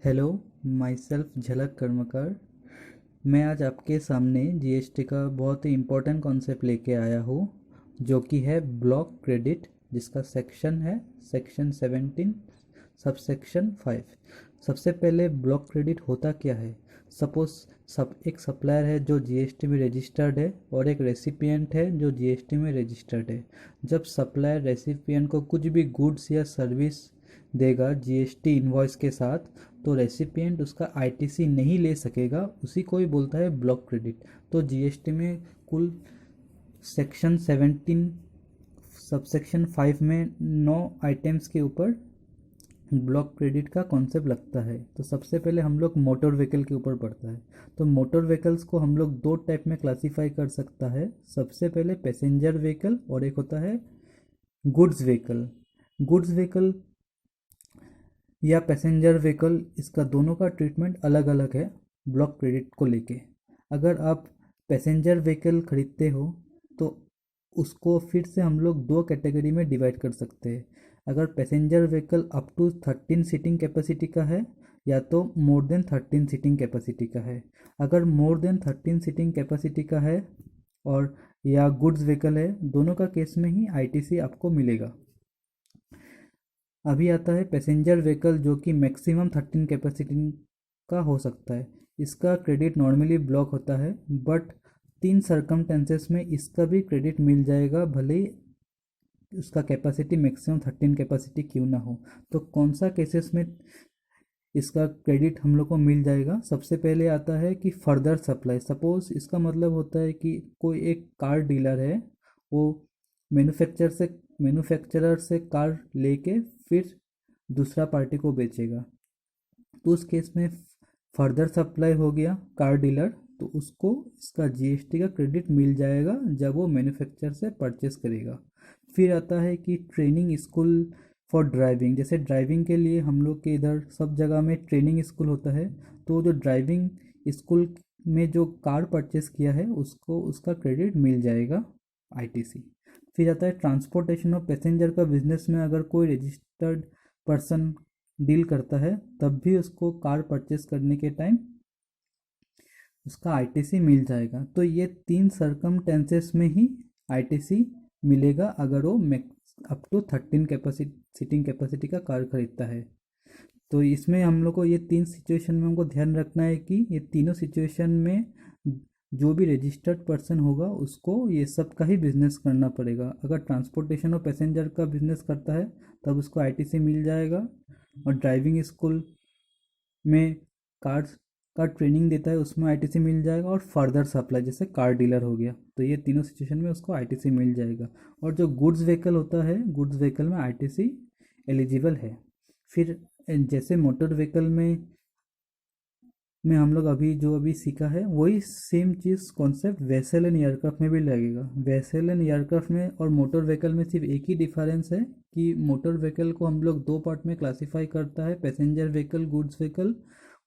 Hello, my self झलक कर्मकार। मैं आज आपके सामने जीएसटी का बहुत ही इम्पोर्टेंट कॉन्सेप्ट लेके आया हूँ, जो कि है ब्लॉक क्रेडिट, जिसका सेक्शन है सेक्शन 17 सब सेक्शन 5। सबसे पहले ब्लॉक क्रेडिट होता क्या है। सपोज एक सप्लायर है जो जीएसटी में रजिस्टर्ड है और एक रेसिपिएंट है जो जीएसटी में रजिस्टर्ड है। जब सप्लायर रेसिपिएंट को कुछ भी गुड्स या सर्विस देगा जीएसटी इनवॉइस के साथ, तो रेसिपिएंट उसका आईटीसी नहीं ले सकेगा, उसी को ही बोलता है ब्लॉक क्रेडिट। तो जीएसटी में कुल सेक्शन 17 सबसेक्शन 5 में 9 आइटम्स के ऊपर ब्लॉक क्रेडिट का कॉन्सेप्ट लगता है। तो सबसे पहले हम लोग मोटर व्हीकल के ऊपर पढ़ता है। तो मोटर व्हीकल्स को हम लोग दो टाइप में क्लासीफाई कर सकता है। सबसे पहले पैसेंजर व्हीकल और एक होता है गुड्स व्हीकल। गुड्स व्हीकल या पैसेंजर व्हीकल, इसका दोनों का ट्रीटमेंट अलग अलग है ब्लॉक क्रेडिट को लेके। अगर आप पैसेंजर व्हीकल खरीदते हो तो उसको फिर से हम लोग दो कैटेगरी में डिवाइड कर सकते हैं। अगर passenger vehicle up to 13 seating capacity का है या तो मोर देन 13 सीटिंग कैपेसिटी का है। अगर मोर देन 13 सीटिंग कैपेसिटी का है और या गुड्स व्हीकल है, दोनों का केस में ही आईटीसी आपको मिलेगा। अभी आता है पैसेंजर व्हीकल, जो कि मैक्सिमम 13 कैपेसिटी का हो सकता है। इसका क्रेडिट नॉर्मली ब्लॉक होता है, बट 3 सरकमटेंसेस में इसका भी क्रेडिट मिल जाएगा, भले ही उसका कैपेसिटी मैक्सिमम 13 कैपेसिटी क्यों ना हो। तो कौन सा केसेस में इसका क्रेडिट हम लोग को मिल जाएगा। सबसे पहले आता है कि फर्दर सप्लाई। सपोज इसका मतलब होता है कि कोई एक कार डीलर है, वो मैन्युफैक्चरर से कार लेके फिर दूसरा पार्टी को बेचेगा। तो उस केस में फर्दर सप्लाई हो गया कार डीलर, तो उसको इसका जीएसटी का क्रेडिट मिल जाएगा जब वो मैन्युफैक्चरर से परचेस करेगा। फिर आता है कि ट्रेनिंग स्कूल फॉर ड्राइविंग। जैसे ड्राइविंग के लिए हम लोग के इधर सब जगह में ट्रेनिंग स्कूल होता है, तो जो ड्राइविंग स्कूल में जो कार परचेस किया है उसको उसका क्रेडिट मिल जाएगा आईटीसी। फिर आता है ट्रांसपोर्टेशन ऑफ पैसेंजर का बिजनेस में अगर कोई रजिस्टर्ड पर्सन डील करता है, तब भी उसको कार परचेस करने के टाइम उसका आईटीसी मिल जाएगा। तो ये 3 सरकमटेंसेस में ही आईटीसी मिलेगा अगर वो up to 13 capacity seating capacity का कार खरीदता है। तो इसमें हम लोग को ये 3 सिचुएशन में हमको ध्यान रखना है कि ये तीनों सिचुएशन में जो भी रजिस्टर्ड पर्सन होगा उसको ये सब का ही बिजनेस करना पड़ेगा। अगर ट्रांसपोर्टेशन और पैसेंजर का बिजनेस करता है तब उसको आईटीसी मिल जाएगा, और ड्राइविंग स्कूल में कार्स का ट्रेनिंग देता है उसमें आईटीसी मिल जाएगा, और फर्दर सप्लाई जैसे कार डीलर हो गया, तो ये तीनों सिचुएशन में उसको आईटीसी मिल जाएगा। और जो गुड्स व्हीकल होता है, गुड्स व्हीकल में आईटीसी एलिजिबल है। फिर जैसे मोटर व्हीकल में हम लोग अभी सीखा है वही same cheese concept vessel and aircraft में भी लगेगा। वेसल एंड एयरक्राफ्ट में और मोटर व्हीकल में सिर्फ एक ही डिफरेंस है कि मोटर व्हीकल को हम लोग दो पार्ट में क्लासीफाई करता है, पैसेंजर व्हीकल, गुड्स व्हीकल,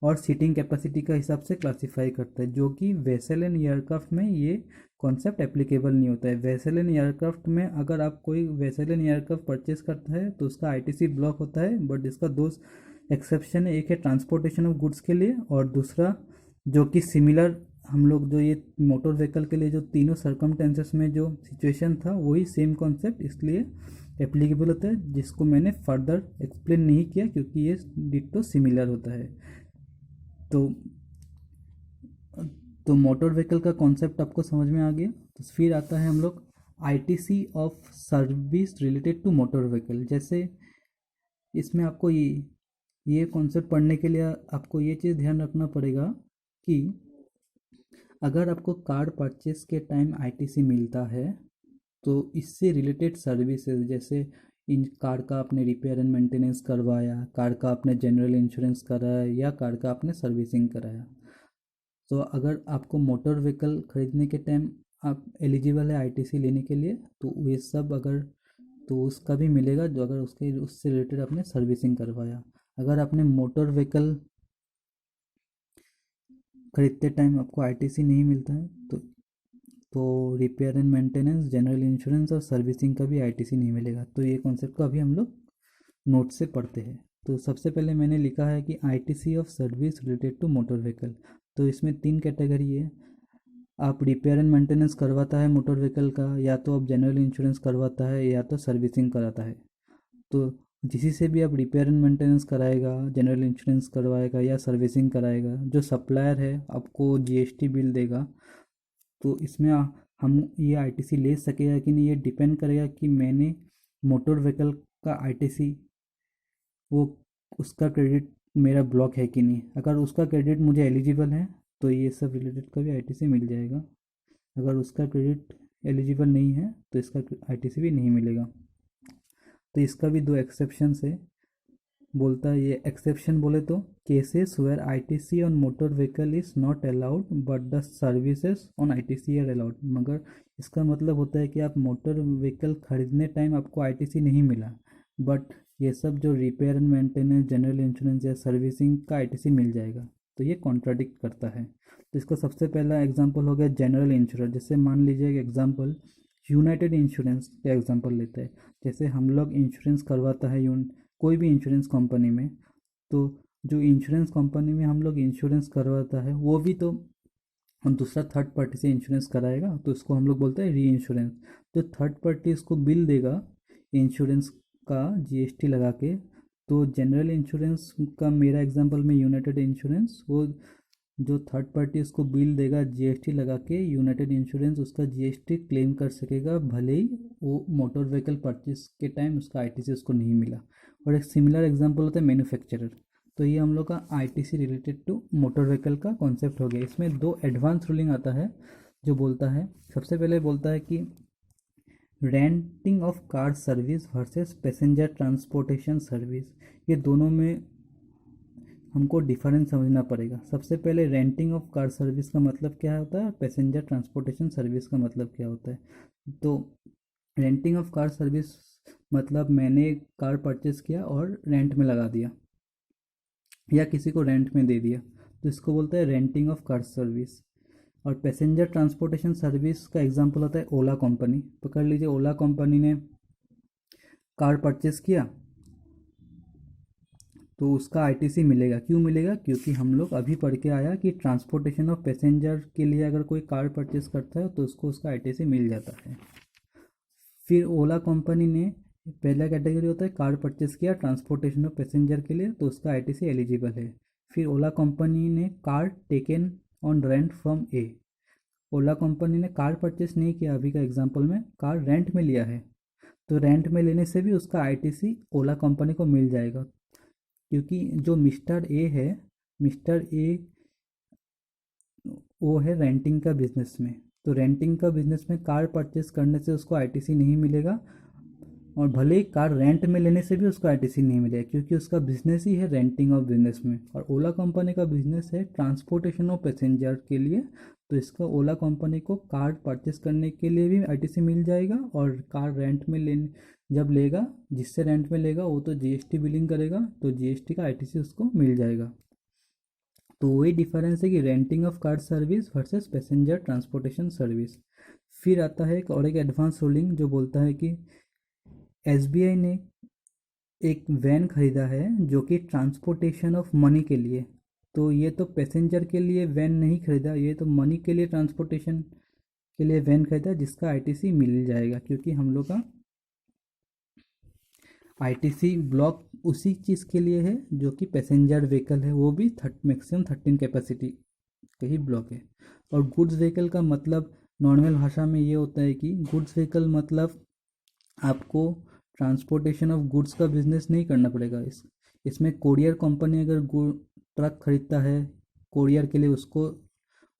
और सीटिंग कैपेसिटी का हिसाब से क्लासीफाई करता है, जो कि वेसल एंड एयरक्राफ्ट में ये कॉन्सेप्ट एप्लीकेबल नहीं होता है। वेसल एंड एयरक्राफ्ट में अगर आप कोई वेसल एंड एयरक्राफ्ट परचेस करता है तो उसका आईटीसी ब्लॉक होता है, बट इसका दो एक्सेप्शन है। एक है ट्रांसपोर्टेशन ऑफ गुड्स के लिए, और दूसरा जो कि सिमिलर हम लोग जो ये मोटर व्हीकल के लिए जो तीनों सरकमटेंसेस में जो सिचुएशन था वही सेम कॉन्सेप्ट इसलिए एप्लीकेबल होता है, जिसको मैंने फर्दर एक्सप्लेन नहीं किया क्योंकि ये डिट्टो सिमिलर होता है। तो मोटर व्हीकल का कॉन्सेप्ट आपको समझ में आ गया। तो फिर आता है हम लोग ITC of service related to motor vehicle. जैसे इसमें आपको ये कॉन्सेप्ट पढ़ने के लिए आपको ये चीज़ ध्यान रखना पड़ेगा कि अगर आपको कार परचेस के टाइम आईटीसी मिलता है तो इससे रिलेटेड सर्विसेज, जैसे इन कार का आपने रिपेयर एंड मेंटेनेंस करवाया, कार का आपने जनरल इंश्योरेंस कराया, या कार का आपने सर्विसिंग कराया, तो अगर आपको मोटर व्हीकल खरीदने के टाइम आप एलिजिबल है आईटीसी लेने के लिए, तो ये सब अगर तो उसका भी मिलेगा जो अगर उससे रिलेटेड आपने सर्विसिंग करवाया। अगर आपने मोटर व्हीकल खरीदते टाइम आपको आईटीसी नहीं मिलता है तो repair and maintenance, general insurance और सर्विसिंग का भी आईटीसी नहीं मिलेगा। तो ये कॉन्सेप्ट को अभी हम लोग नोट से पढ़ते हैं। तो सबसे पहले मैंने लिखा है कि ITC of service related to motor vehicle. तो इसमें 3 कैटेगरी है। आप रिपेयर एंड मेंटेनेंस करवाता है मोटर व्हीकल का, या तो आप जनरल इंश्योरेंस करवाता है, या तो सर्विसिंग कराता है। तो जिसी से भी आप रिपेयर एंड मेंटेनेंस कराएगा, जनरल इंश्योरेंस करवाएगा या सर्विसिंग कराएगा, जो सप्लायर है आपको जीएसटी बिल देगा। तो इसमें हम ये आईटीसी ले सकेगा कि नहीं, ये डिपेंड करेगा कि मैंने मोटर व्हीकल का आईटीसी, वो उसका क्रेडिट मेरा ब्लॉक है कि नहीं। अगर उसका क्रेडिट मुझे एलिजिबल है तो ये सब रिलेटेड का भी आईटीसी मिल जाएगा। अगर उसका क्रेडिट एलिजिबल नहीं है तो इसका आईटीसी भी नहीं मिलेगा। तो इसका भी 2 एक्सेप्शंस है। बोलता है ये एक्सेप्शन बोले तो, cases where ITC on motor vehicle is not allowed but the services on ITC are allowed. मगर इसका मतलब होता है कि आप मोटर व्हीकल खरीदने टाइम आपको आईटीसी नहीं मिला, बट ये सब जो repair and maintenance, general insurance या सर्विसिंग का आईटीसी मिल जाएगा। तो ये कॉन्ट्राडिक्ट करता है। तो इसका सबसे पहला एग्जांपल हो गया जनरल इंश्योरेंस। जैसे मान लीजिए एग्जांपल यूनाइटेड इंश्योरेंस का एग्जांपल लेते हैं। जैसे हम लोग इंश्योरेंस करवाता है कोई भी इंश्योरेंस कंपनी में, तो जो इंश्योरेंस कंपनी में हम लोग इंश्योरेंस करवाता है वो भी तो हम दूसरा थर्ड पार्टी से इंश्योरेंस कराएगा, तो इसको हम लोग बोलते हैं री इंश्योरेंस। तो थर्ड पार्टी इसको बिल देगा इंश्योरेंस का जीएसटी लगा के। तो जनरल इंश्योरेंस का मेरा एग्जांपल में यूनाइटेड इंश्योरेंस, वो जो थर्ड पार्टी उसको बिल देगा जीएसटी लगा के, यूनाइटेड इंश्योरेंस उसका जीएसटी क्लेम कर सकेगा, भले ही वो मोटर व्हीकल परचेस के टाइम उसका आईटीसी उसको नहीं मिला। और एक सिमिलर एग्जांपल होता है मैन्युफैक्चरर। तो ये हम लोग का ITC related to motor vehicle का कॉन्सेप्ट हो गया। इसमें 2 एडवांस रूलिंग आता है जो बोलता है, सबसे पहले बोलता है कि renting of car service versus passenger transportation service. ये दोनों में हमको डिफरेंस समझना पड़ेगा। सबसे पहले रेंटिंग ऑफ कार सर्विस का मतलब क्या होता है, पैसेंजर ट्रांसपोर्टेशन सर्विस का मतलब क्या होता है। तो रेंटिंग ऑफ कार सर्विस मतलब मैंने कार परचेस किया और रेंट में लगा दिया या किसी को रेंट में दे दिया, तो इसको बोलते हैं रेंटिंग ऑफ कार सर्विस। और पैसेंजर ट्रांसपोर्टेशन सर्विस का एग्जांपल होता है ओला कंपनी। पकड़ लीजिए ओला कंपनी ने कार परचेस किया तो उसका आईटीसी मिलेगा। क्यों मिलेगा? क्योंकि हम लोग अभी पढ़ के आया कि ट्रांसपोर्टेशन ऑफ पैसेंजर के लिए अगर कोई कार परचेस करता है तो उसको उसका आईटीसी मिल जाता है। फिर ओला कंपनी ने, पहला कैटेगरी होता है कार परचेस किया ट्रांसपोर्टेशन ऑफ पैसेंजर के लिए, तो उसका आईटीसी एलिजिबल है। फिर ओला कंपनी ने car taken on rent from A. Ola company ने कार परचेस नहीं किया, अभी का एग्जांपल में कार रेंट में लिया है, तो रेंट में लेने से भी उसका आईटीसी ओला कंपनी को मिल जाएगा। क्योंकि जो मिस्टर ए है, मिस्टर ए वो है रेंटिंग का बिजनेस में, तो रेंटिंग का बिजनेस में कार परचेस करने से उसको आईटीसी नहीं मिलेगा, और भले ही कार रेंट में लेने से भी उसको आईटीसी नहीं मिलेगा, क्योंकि उसका बिजनेस ही है रेंटिंग ऑफ बिजनेस में। और ओला कंपनी का बिजनेस है ट्रांसपोर्टेशन ऑफ पैसेंजर के लिए, तो इसका ओला कंपनी को कार परचेस करने के लिए भी आईटीसी मिल जाएगा, और कार रेंट में लेने जब लेगा, जिससे रेंट में लेगा वो तो जीएसटी बिलिंग करेगा, तो जीएसटी का आईटीसी उसको मिल जाएगा। तो वही डिफरेंस है कि renting of car service versus passenger transportation service. फिर आता है एक और एक एडवांस रूलिंग जो बोलता है कि एसबीआई ने एक वैन खरीदा है जो कि ट्रांसपोर्टेशन ऑफ मनी के लिए। तो ये तो पैसेंजर के लिए वैन नहीं खरीदा, ये तो मनी के लिए ट्रांसपोर्टेशन के लिए वैन खरीदा, जिसका आईटीसी मिल जाएगा, क्योंकि हम लोग का आईटीसी ब्लॉक उसी चीज़ के लिए है जो कि पैसेंजर व्हीकल है, वो भी मैक्सिमम 13 कैपेसिटी का ही ब्लॉक है। और गुड्स व्हीकल का मतलब नॉर्मल भाषा में ये होता है कि गुड्स व्हीकल मतलब आपको ट्रांसपोर्टेशन ऑफ गुड्स का बिजनेस नहीं करना पड़ेगा। इसमें कोरियर कंपनी अगर ट्रक खरीदता है कोरियर के लिए, उसको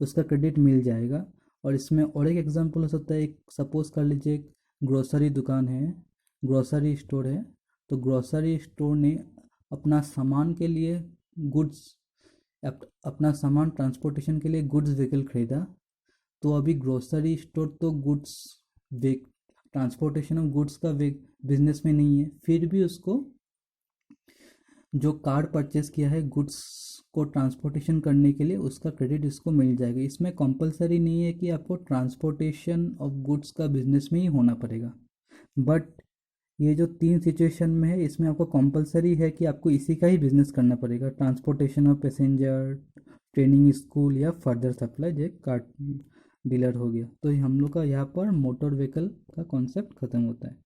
उसका क्रेडिट मिल जाएगा। और इसमें और एक एग्जांपल हो सकता है, एक सपोज कर लीजिए ग्रोसरी दुकान है, ग्रोसरी स्टोर है, तो ग्रोसरी स्टोर ने अपना सामान के लिए गुड्स, अपना सामान ट्रांसपोर्टेशन के लिए गुड्स व्हीकल खरीदा। तो अभी ग्रोसरी स्टोर तो गुड्स ट्रांसपोर्टेशन ऑफ गुड्स का बिजनेस में नहीं है, फिर भी उसको जो कार परचेस किया है गुड्स को ट्रांसपोर्टेशन करने के लिए, उसका क्रेडिट इसको मिल जाएगा। इसमें कंपलसरी नहीं है कि आपको ट्रांसपोर्टेशन ऑफ गुड्स का बिजनेस में ही होना पड़ेगा, बट ये जो 3 सिचुएशन में है, इसमें आपको कंपलसरी है कि आपको इसी का ही बिजनेस करना पड़ेगा, transportation of passenger, training school या फर्दर सप्लाई, जो कार डीलर हो गया। तो हम लोग का यहाँ पर मोटर व्हीकल का कॉन्सेप्ट ख़त्म होता है।